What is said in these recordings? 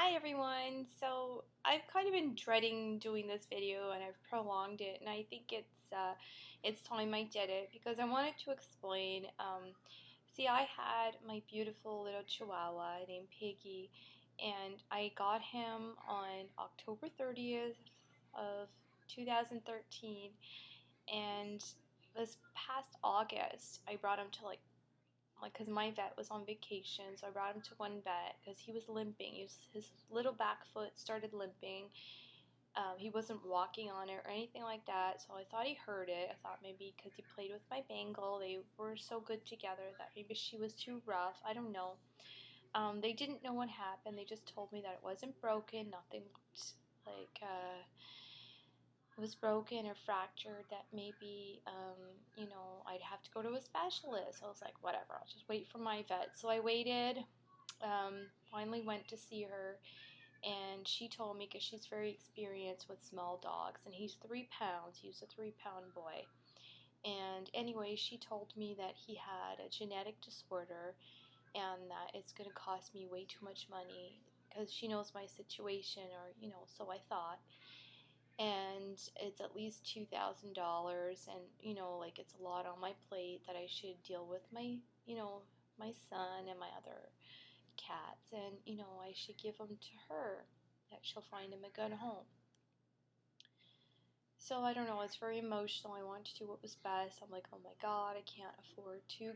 Hi everyone! So I've kind of been dreading doing this video and I've prolonged it, and I think it's time I did it because I wanted to explain. See, I had my beautiful little chihuahua named Piggy, and I got him on October 30th of 2013, and this past August I brought him to because my vet was on vacation, so I brought him to one vet because he was limping. His little back foot started limping. He wasn't walking on it or anything like that, so I thought he hurt it. I thought maybe because he played with my Bengal, they were so good together that maybe she was too rough. I don't know. They didn't know what happened. They just told me that it wasn't broken. Nothing looked like it was broken or fractured, that maybe, I'd have to go to a specialist. I was like, whatever, I'll just wait for my vet. So I waited, finally went to see her, and she told me, because she's very experienced with small dogs, and he's 3 pounds, he was a 3-pound boy. And anyway, she told me that he had a genetic disorder and that it's going to cost me way too much money because she knows my situation, or, so I thought, and it's at least $2,000, and it's a lot on my plate that I should deal with my son and my other cats, and I should give them to her, that she'll find him a good home. So I don't know, it's very emotional. I wanted to do what was best. I'm like, oh my god, I can't afford $2,000,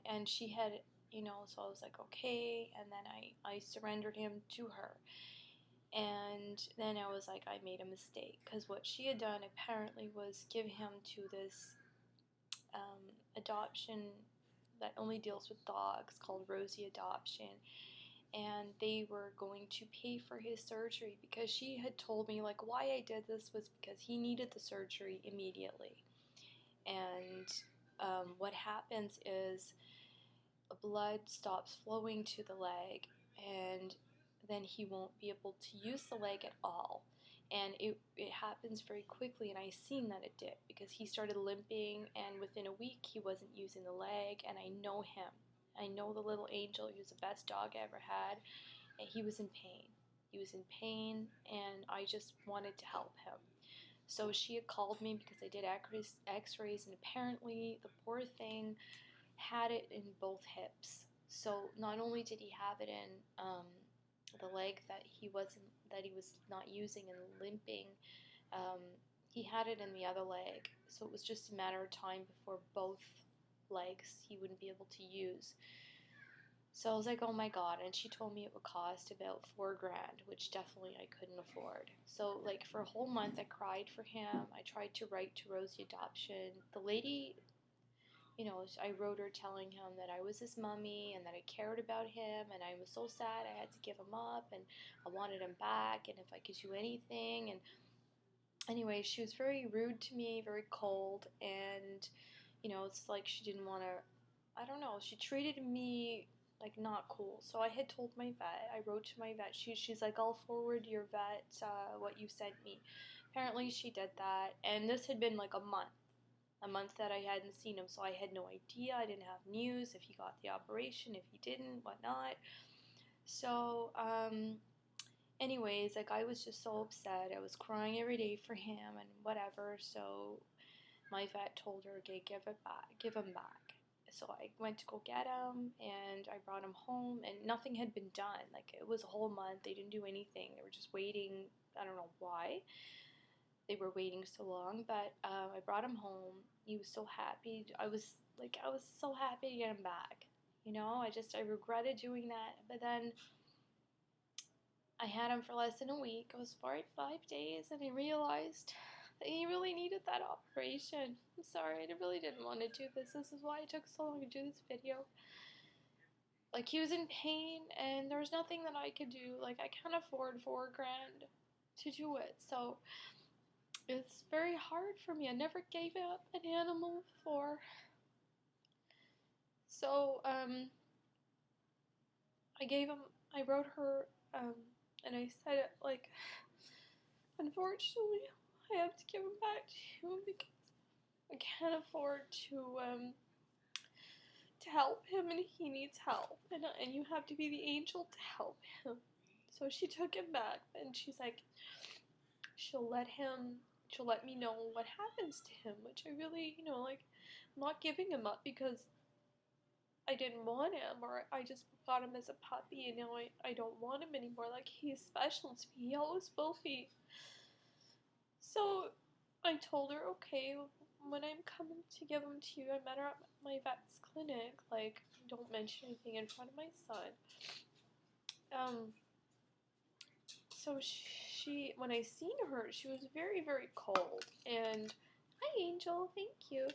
and she had, so I was like, okay, and then I surrendered him to her. And then I was like, I made a mistake, because what she had done apparently was give him to this adoption that only deals with dogs called Rosie Adoption. And they were going to pay for his surgery, because she had told me, like, why I did this was because he needed the surgery immediately. And what happens is blood stops flowing to the leg, and then he won't be able to use the leg at all. And it happens very quickly, and I seen that it did, because he started limping, and within a week he wasn't using the leg. And I know him. I know the little angel. He was the best dog I ever had, and he was in pain. He was in pain, and I just wanted to help him. So she had called me because I did x-rays, and apparently the poor thing had it in both hips. So not only did he have it in the leg that he was not using and limping, he had it in the other leg. So it was just a matter of time before both legs he wouldn't be able to use. So I was like, oh my god. And she told me it would cost about $4,000, which definitely I couldn't afford. So like for a whole month I cried for him. I tried to write to Rosie Adoption. The lady, I wrote her telling him that I was his mommy and that I cared about him, and I was so sad I had to give him up, and I wanted him back, and if I could do anything. And anyway, she was very rude to me, very cold, and it's like she didn't want to, I don't know, she treated me like not cool. So I had told my vet, I wrote to my vet, she's like, I'll forward your vet what you sent me. Apparently she did that, and this had been like a month that I hadn't seen him, so I had no idea. I didn't have news if he got the operation, if he didn't, whatnot. So, anyways, like, I was just so upset. I was crying every day for him and whatever. So my vet told her, okay, give him back. So I went to go get him, and I brought him home, and nothing had been done. Like, it was a whole month. They didn't do anything. They were just waiting. I don't know why they were waiting so long, but I brought him home. He was so happy. I was so happy to get him back. I regretted doing that, but then I had him for less than a week. It was 5 days, and I realized that he really needed that operation. I'm sorry, I really didn't want to do this. This is why it took so long to do this video. Like, he was in pain, and there was nothing that I could do. Like, I can't afford $4,000 to do it, so it's very hard for me. I never gave up an animal before. So, I wrote her, and I said, like, unfortunately, I have to give him back to you because I can't afford to help him, and he needs help, and you have to be the angel to help him. So she took him back, and she's like, she'll let me know what happens to him, which I really, like, I'm not giving him up because I didn't want him, or I just got him as a puppy and now I don't want him anymore. Like, he's special to me. He always will be. So I told her, okay, when I'm coming to give him to you, I met her at my vet's clinic. Like, don't mention anything in front of my son. So she, when I seen her, she was very, very cold. And, hi Angel, thank you.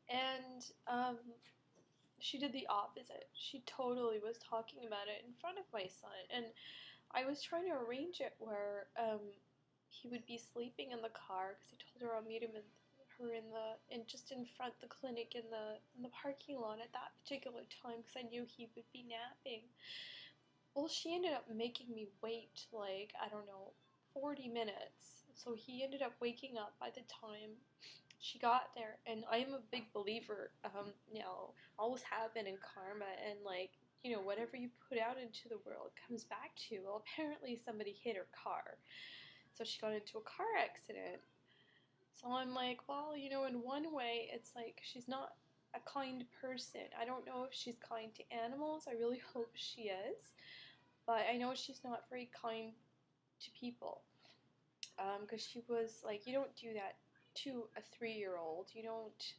And, she did the opposite. She totally was talking about it in front of my son. And I was trying to arrange it where, he would be sleeping in the car, because I told her I'll meet him just in front of the clinic in the parking lot at that particular time, because I knew he would be napping. Well, she ended up making me wait, like, I don't know, 40 minutes. So he ended up waking up by the time she got there. And I'm a big believer, always have been in karma, and, like, whatever you put out into the world comes back to you. Well, apparently somebody hit her car. So she got into a car accident. So I'm like, well, in one way, it's like she's not a kind person. I don't know if she's kind to animals. I really hope she is. But I know she's not very kind to people. Because she was like, you don't do that to a 3-year-old. You don't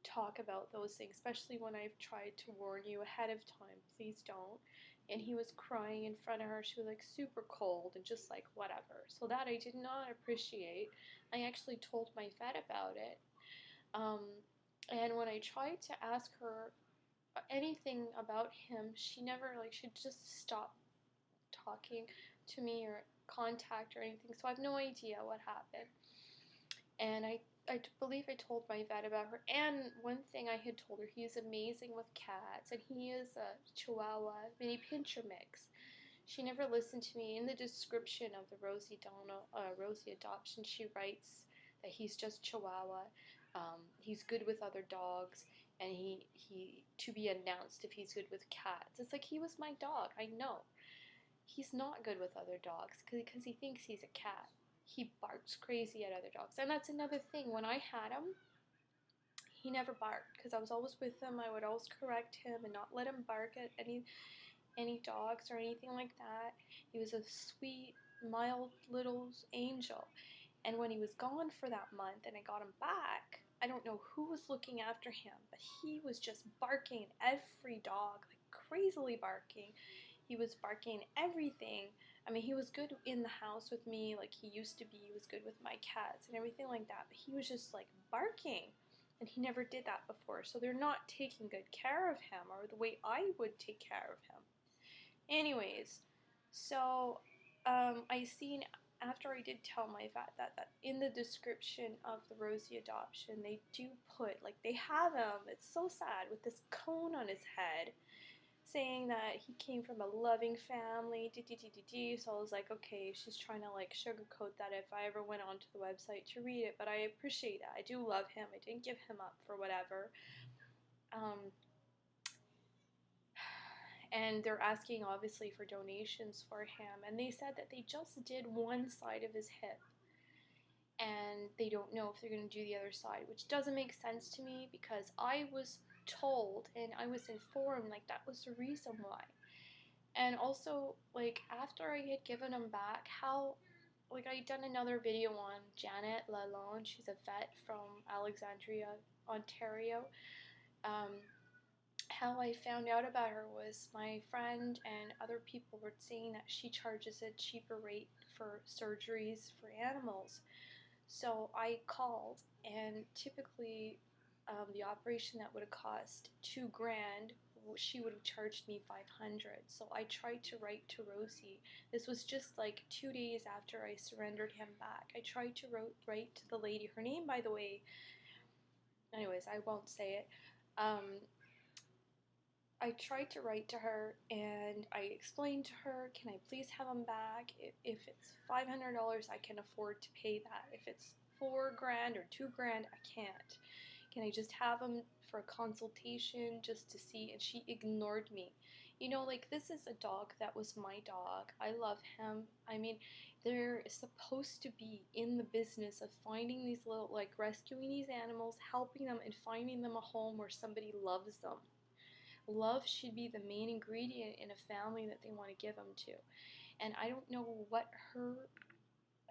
talk about those things, especially when I've tried to warn you ahead of time. Please don't. And he was crying in front of her. She was like super cold and just like whatever. So that I did not appreciate. I actually told my vet about it. And when I tried to ask her anything about him, she never, like, she'd just stop talking to me or contact or anything. So I have no idea what happened. And I believe I told my vet about her. And one thing I had told her, he's amazing with cats, and he is a chihuahua mini pinscher mix. She never listened to me. In the description of the Rosie Adoption, she writes that he's just chihuahua. He's good with other dogs, and he to be announced if he's good with cats. It's like, he was my dog. I know. He's not good with other dogs because he thinks he's a cat. He barks crazy at other dogs. And that's another thing. When I had him, he never barked because I was always with him. I would always correct him and not let him bark at any dogs or anything like that. He was a sweet, mild little angel. And when he was gone for that month and I got him back, I don't know who was looking after him, but he was just barking at every dog, like crazily barking. He was barking everything. I mean, he was good in the house with me, like he used to be. He was good with my cats and everything like that. But he was just like barking, and he never did that before. So they're not taking good care of him, or the way I would take care of him. Anyways, so I seen, after I did tell my vet that in the description of the Rosie Adoption, they do put, like, they have him, it's so sad, with this cone on his head, saying that he came from a loving family, so I was like, okay, she's trying to, like, sugarcoat that if I ever went onto the website to read it, but I appreciate that. I do love him. I didn't give him up for whatever. And they're asking, obviously, for donations for him, and they said that they just did one side of his hip, and they don't know if they're going to do the other side, which doesn't make sense to me, because I was told and I was informed, like, that was the reason why. And also, like, after I had given him back, how, like, I done another video on Janet Lalonde. She's a vet from Alexandria, Ontario. How I found out about her was my friend and other people were saying that she charges a cheaper rate for surgeries for animals. So I called, and typically the operation that would have cost $2,000, she would have charged me $500. So I tried to write to Rosie. This was just like 2 days after I surrendered him back. I tried to write to the lady. Her name, by the way, anyways, I won't say it. I tried to write to her, and I explained to her, can I please have him back? If it's $500, I can afford to pay that. If it's $4,000 or $2,000, I can't. Can I just have him for a consultation just to see? And she ignored me. You know, like, this is a dog that was my dog. I love him. I mean, they're supposed to be in the business of finding these little, like, rescuing these animals, helping them, and finding them a home where somebody loves them. Love should be the main ingredient in a family that they want to give them to. And I don't know what her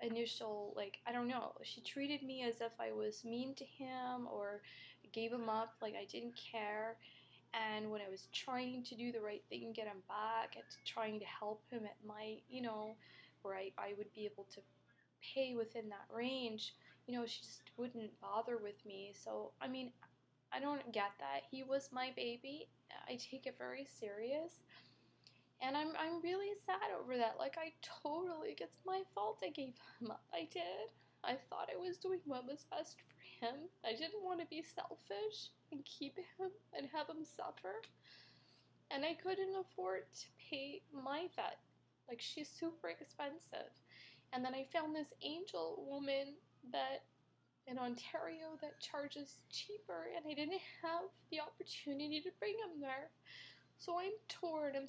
initial, like, I don't know, she treated me as if I was mean to him or gave him up, like I didn't care. And when I was trying to do the right thing and get him back and trying to help him at my, where I would be able to pay within that range, she just wouldn't bother with me. So I mean, I don't get that. He was my baby. I take it very serious. And I'm really sad over that. Like, it's my fault I gave him up. I did. I thought I was doing what was best for him. I didn't want to be selfish and keep him and have him suffer. And I couldn't afford to pay my vet. Like, she's super expensive. And then I found this angel woman that in Ontario that charges cheaper, and I didn't have the opportunity to bring him there. So I'm torn. I'm